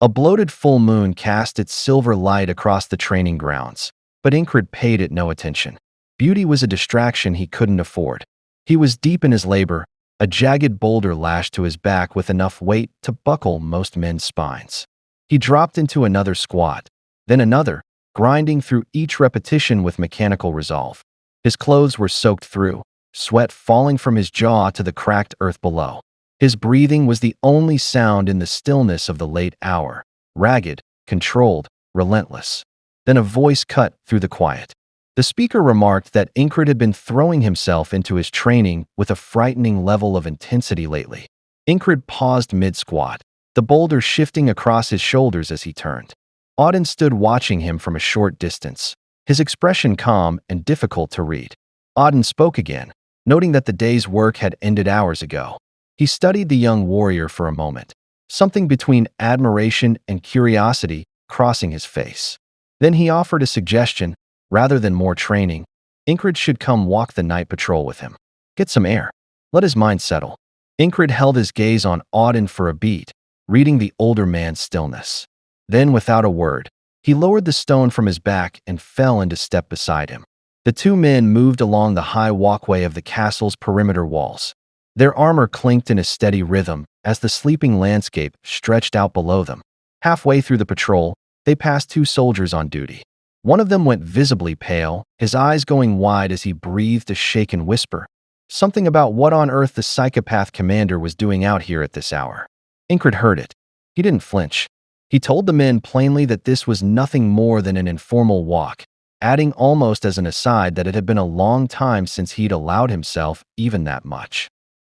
A bloated full moon cast its silver light across the training grounds, but Ingrid paid it no attention. Beauty was a distraction he couldn't afford. He was deep in his labor, a jagged boulder lashed to his back with enough weight to buckle most men's spines. He dropped into another squat, then another, grinding through each repetition with mechanical resolve. His clothes were soaked through, sweat falling from his jaw to the cracked earth below. His breathing was the only sound in the stillness of the late hour, ragged, controlled, relentless. Then a voice cut through the quiet. The speaker remarked that Ingrid had been throwing himself into his training with a frightening level of intensity lately. Ingrid paused mid-squat, the boulder shifting across his shoulders as he turned. Auden stood watching him from a short distance, his expression calm and difficult to read. Auden spoke again, noting that the day's work had ended hours ago. He studied the young warrior for a moment, something between admiration and curiosity crossing his face. Then he offered a suggestion. Rather than more training, Ingrid should come walk the night patrol with him. Get some air. Let his mind settle. Ingrid held his gaze on Auden for a beat, reading the older man's stillness. Then, without a word, he lowered the stone from his back and fell into step beside him. The two men moved along the high walkway of the castle's perimeter walls. Their armor clinked in a steady rhythm as the sleeping landscape stretched out below them. Halfway through the patrol, they passed two soldiers on duty. One of them went visibly pale, his eyes going wide as he breathed a shaken whisper. Something about what on earth the psychopath commander was doing out here at this hour. Ingrid heard it. He didn't flinch. He told the men plainly that this was nothing more than an informal walk, adding almost as an aside that it had been a long time since he'd allowed himself even that much.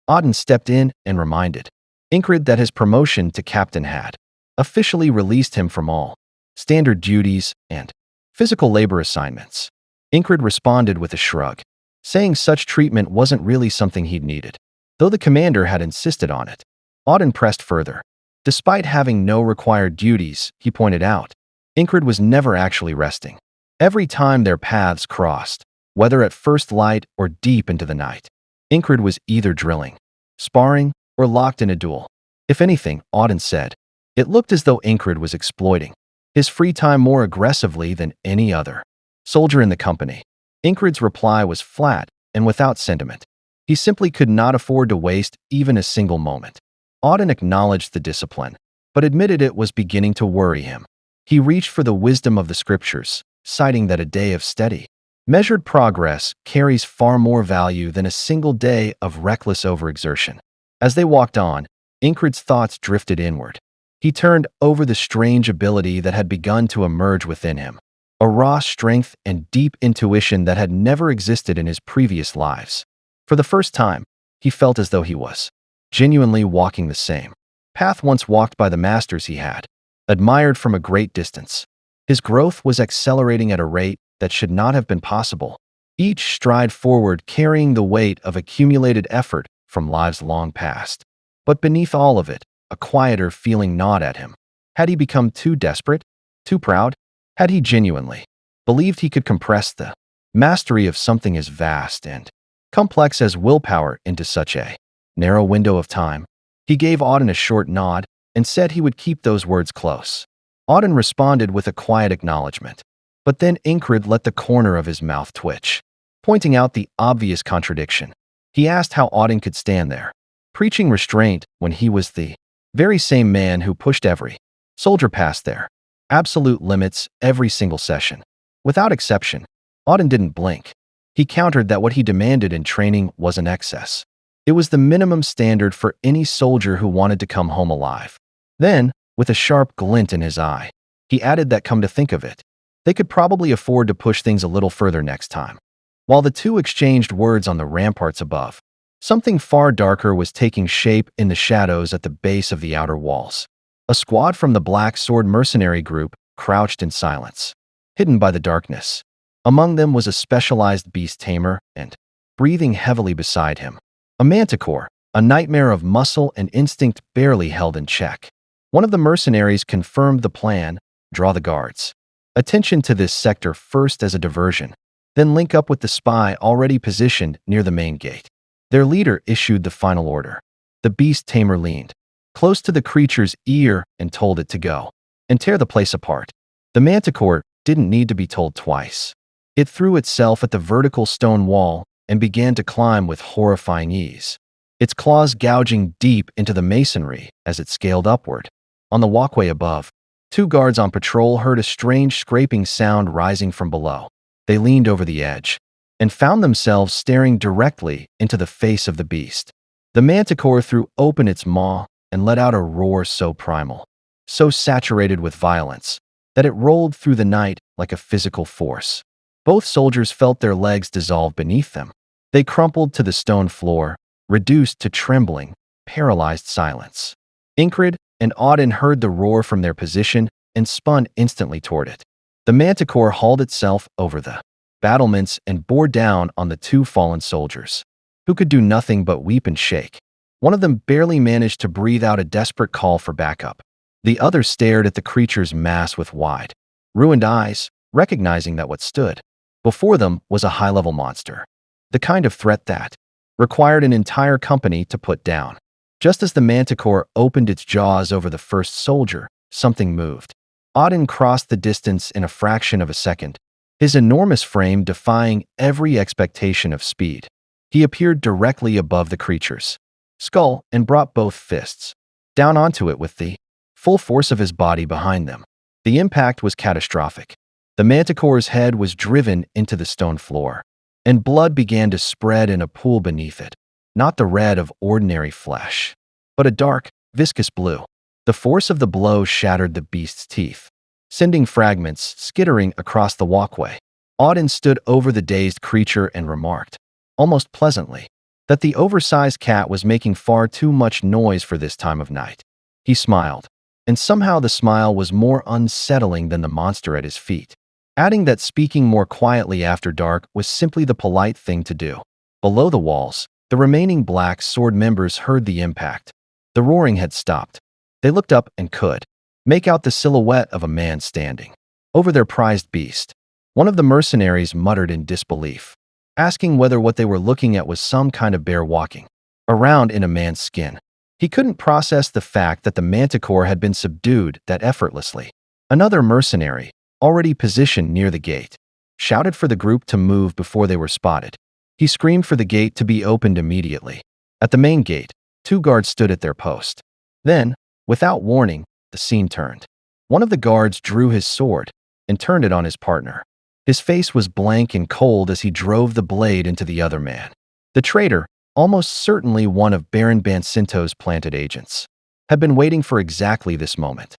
Auden stepped in and reminded Ingrid that his promotion to captain had officially released him from all standard duties and physical labor assignments. Ingrid responded with a shrug, saying such treatment wasn't really something he'd needed, though the commander had insisted on it. Auden pressed further. Despite having no required duties, he pointed out, Ingrid was never actually resting. Every time their paths crossed, whether at first light or deep into the night, Ingrid was either drilling, sparring, or locked in a duel. If anything, Auden said, it looked as though Ingrid was exploiting his free time more aggressively than any other soldier in the company. Ingrid's reply was flat and without sentiment. He simply could not afford to waste even a single moment. Auden acknowledged the discipline, but admitted it was beginning to worry him. He reached for the wisdom of the scriptures, citing that a day of steady, measured progress carries far more value than a single day of reckless overexertion. As they walked on, Ingrid's thoughts drifted inward. He turned over the strange ability that had begun to emerge within him, a raw strength and deep intuition that had never existed in his previous lives. For the first time, he felt as though he was genuinely walking the same path once walked by the masters he had admired from a great distance. His growth was accelerating at a rate that should not have been possible, each stride forward carrying the weight of accumulated effort from lives long past. But beneath all of it, a quieter feeling gnawed at him. Had he become too desperate? Too proud? Had he genuinely believed he could compress the mastery of something as vast and complex as willpower into such a narrow window of time? He gave Auden a short nod and said he would keep those words close. Auden responded with a quiet acknowledgement. But then Ingrid let the corner of his mouth twitch, pointing out the obvious contradiction. He asked how Auden could stand there, preaching restraint when he was the very same man who pushed every soldier past their absolute limits every single session. Without exception, Auden didn't blink. He countered that what he demanded in training was an excess. It was the minimum standard for any soldier who wanted to come home alive. Then, with a sharp glint in his eye, he added that come to think of it, they could probably afford to push things a little further next time. While the two exchanged words on the ramparts above, something far darker was taking shape in the shadows at the base of the outer walls. A squad from the Black Sword mercenary group crouched in silence, hidden by the darkness. Among them was a specialized beast tamer and, breathing heavily beside him, a manticore, a nightmare of muscle and instinct barely held in check. One of the mercenaries confirmed the plan: draw the guards. Attention to this sector first as a diversion, then link up with the spy already positioned near the main gate. Their leader issued the final order. The beast tamer leaned close to the creature's ear and told it to go. and tear the place apart. The manticore didn't need to be told twice. It threw itself at the vertical stone wall and began to climb with horrifying ease, its claws gouging deep into the masonry as it scaled upward. On the walkway above, two guards on patrol heard a strange scraping sound rising from below. They leaned over the edge and found themselves staring directly into the face of the beast. The manticore threw open its maw and let out a roar so primal, so saturated with violence, that it rolled through the night like a physical force. Both soldiers felt their legs dissolve beneath them. They crumpled to the stone floor, reduced to trembling, paralyzed silence. Ingrid and Auden heard the roar from their position and spun instantly toward it. The manticore hauled itself over the battlements and bore down on the two fallen soldiers, who could do nothing but weep and shake. One of them barely managed to breathe out a desperate call for backup. The other stared at the creature's mass with wide, ruined eyes, recognizing that what stood before them was a high-level monster, the kind of threat that required an entire company to put down. Just as the manticore opened its jaws over the first soldier, something moved. Auden crossed the distance in a fraction of a second, his enormous frame defying every expectation of speed. He appeared directly above the creature's skull and brought both fists down onto it with the full force of his body behind them. The impact was catastrophic. The manticore's head was driven into the stone floor, and blood began to spread in a pool beneath it, not the red of ordinary flesh, but a dark, viscous blue. The force of the blow shattered the beast's teeth, sending fragments skittering across the walkway. Auden stood over the dazed creature and remarked, almost pleasantly, that the oversized cat was making far too much noise for this time of night. He smiled, and somehow the smile was more unsettling than the monster at his feet, adding that speaking more quietly after dark was simply the polite thing to do. Below the walls, the remaining Black Sword members heard the impact. The roaring had stopped. They looked up and could make out the silhouette of a man standing over their prized beast. One of the mercenaries muttered in disbelief, asking whether what they were looking at was some kind of bear walking around in a man's skin. He couldn't process the fact that the manticore had been subdued that effortlessly. Another mercenary, already positioned near the gate, shouted for the group to move before they were spotted. He screamed for the gate to be opened immediately. At the main gate, two guards stood at their post. Then, without warning, the scene turned. One of the guards drew his sword and turned it on his partner. His face was blank and cold as he drove the blade into the other man. The traitor, almost certainly one of Baron Bansinto's planted agents, had been waiting for exactly this moment.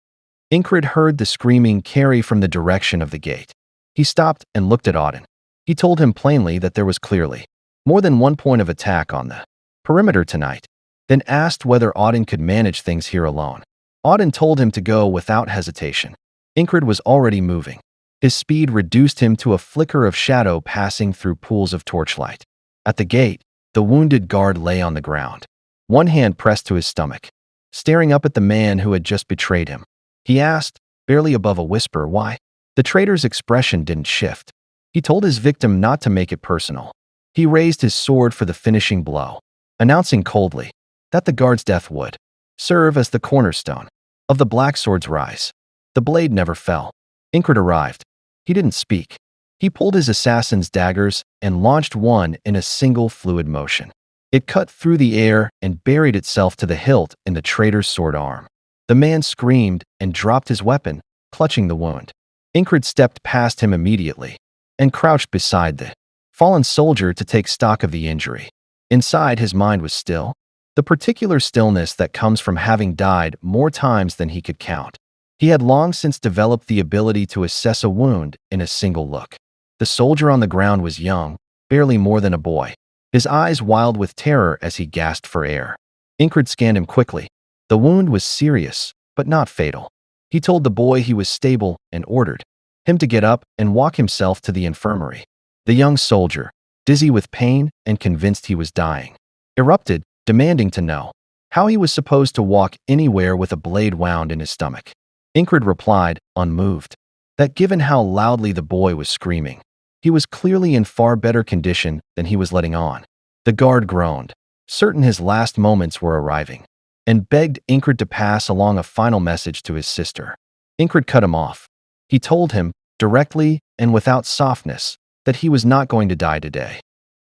Ingrid heard the screaming carry from the direction of the gate. He stopped and looked at Auden. He told him plainly that there was clearly more than one point of attack on the perimeter tonight, then asked whether Auden could manage things here alone. Auden told him to go without hesitation. Ingrid was already moving. His speed reduced him to a flicker of shadow passing through pools of torchlight. At the gate, the wounded guard lay on the ground, one hand pressed to his stomach, staring up at the man who had just betrayed him. He asked, barely above a whisper, why. The traitor's expression didn't shift. He told his victim not to make it personal. He raised his sword for the finishing blow, announcing coldly that the guard's death would serve as the cornerstone of the Black Sword's rise. The blade never fell. Ingrid arrived. He didn't speak. He pulled his assassin's daggers and launched one in a single fluid motion. It cut through the air and buried itself to the hilt in the traitor's sword arm. The man screamed and dropped his weapon, clutching the wound. Ingrid stepped past him immediately and crouched beside the fallen soldier to take stock of the injury. Inside, his mind was still, the particular stillness that comes from having died more times than he could count. He had long since developed the ability to assess a wound in a single look. The soldier on the ground was young, barely more than a boy, his eyes wild with terror as he gasped for air. Ingrid scanned him quickly. The wound was serious, but not fatal. He told the boy he was stable and ordered him to get up and walk himself to the infirmary. The young soldier, dizzy with pain and convinced he was dying, erupted, demanding to know how he was supposed to walk anywhere with a blade wound in his stomach. Ingrid replied, unmoved, that given how loudly the boy was screaming, he was clearly in far better condition than he was letting on. The guard groaned, certain his last moments were arriving, and begged Ingrid to pass along a final message to his sister. Ingrid cut him off. He told him, directly and without softness, that he was not going to die today.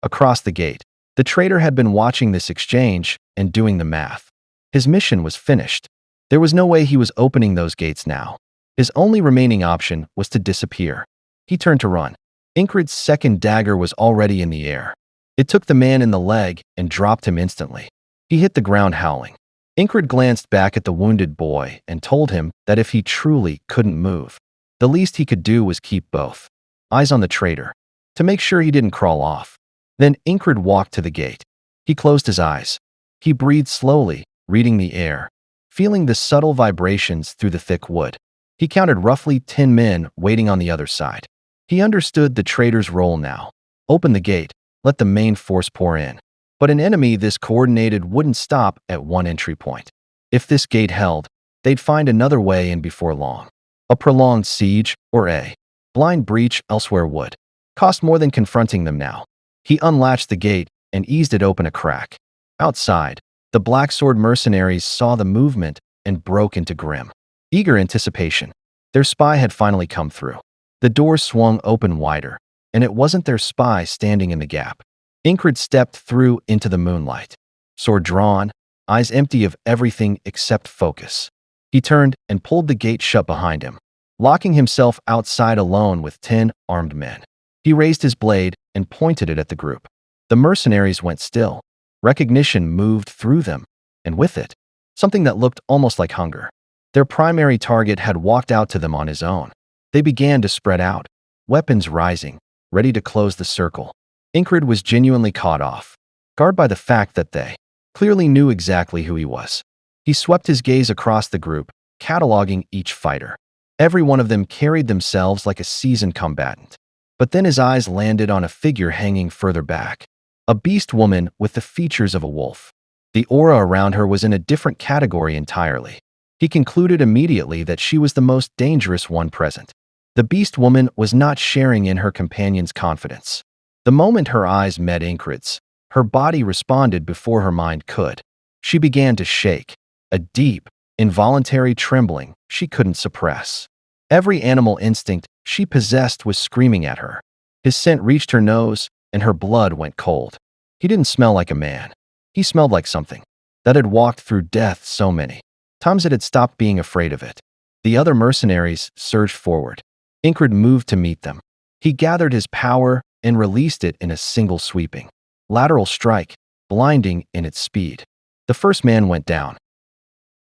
Across the gate, the traitor had been watching this exchange and doing the math. His mission was finished. There was no way he was opening those gates now. His only remaining option was to disappear. He turned to run. Ingrid's second dagger was already in the air. It took the man in the leg and dropped him instantly. He hit the ground howling. Ingrid glanced back at the wounded boy and told him that if he truly couldn't move, the least he could do was keep both eyes on the traitor, to make sure he didn't crawl off. Then Ingrid walked to the gate. He closed his eyes. He breathed slowly, reading the air, feeling the subtle vibrations through the thick wood. He counted roughly 10 men waiting on the other side. He understood the traitor's role now. Open the gate, let the main force pour in. But an enemy this coordinated wouldn't stop at one entry point. If this gate held, they'd find another way in before long. A prolonged siege, or a blind breach elsewhere would cost more than confronting them now. He unlatched the gate and eased it open a crack. Outside, the Black Sword mercenaries saw the movement and broke into grim, eager anticipation. Their spy had finally come through. The doors swung open wider, and it wasn't their spy standing in the gap. Ingrid stepped through into the moonlight, sword drawn, eyes empty of everything except focus. He turned and pulled the gate shut behind him, locking himself outside alone with 10 armed men. He raised his blade and pointed it at the group. The mercenaries went still. Recognition moved through them, and with it, something that looked almost like hunger. Their primary target had walked out to them on his own. They began to spread out, weapons rising, ready to close the circle. Ingrid was genuinely caught off guard by the fact that they clearly knew exactly who he was. He swept his gaze across the group, cataloging each fighter. Every one of them carried themselves like a seasoned combatant. But then his eyes landed on a figure hanging further back. A beast woman with the features of a wolf. The aura around her was in a different category entirely. He concluded immediately that she was the most dangerous one present. The beast woman was not sharing in her companion's confidence. The moment her eyes met Ingrid's, her body responded before her mind could. She began to shake, a deep, involuntary trembling she couldn't suppress. Every animal instinct she possessed was screaming at her. His scent reached her nose, and her blood went cold. He didn't smell like a man. He smelled like something that had walked through death so many times it had stopped being afraid of it. The other mercenaries surged forward. Ingrid moved to meet them. He gathered his power and released it in a single sweeping lateral strike, blinding in its speed. The first man went down.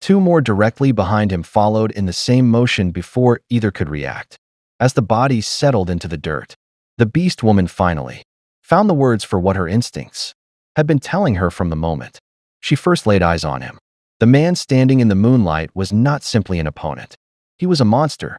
2 more directly behind him followed in the same motion before either could react. As the bodies settled into the dirt, the beast woman finally found the words for what her instincts had been telling her from the moment she first laid eyes on him. The man standing in the moonlight was not simply an opponent. He was a monster,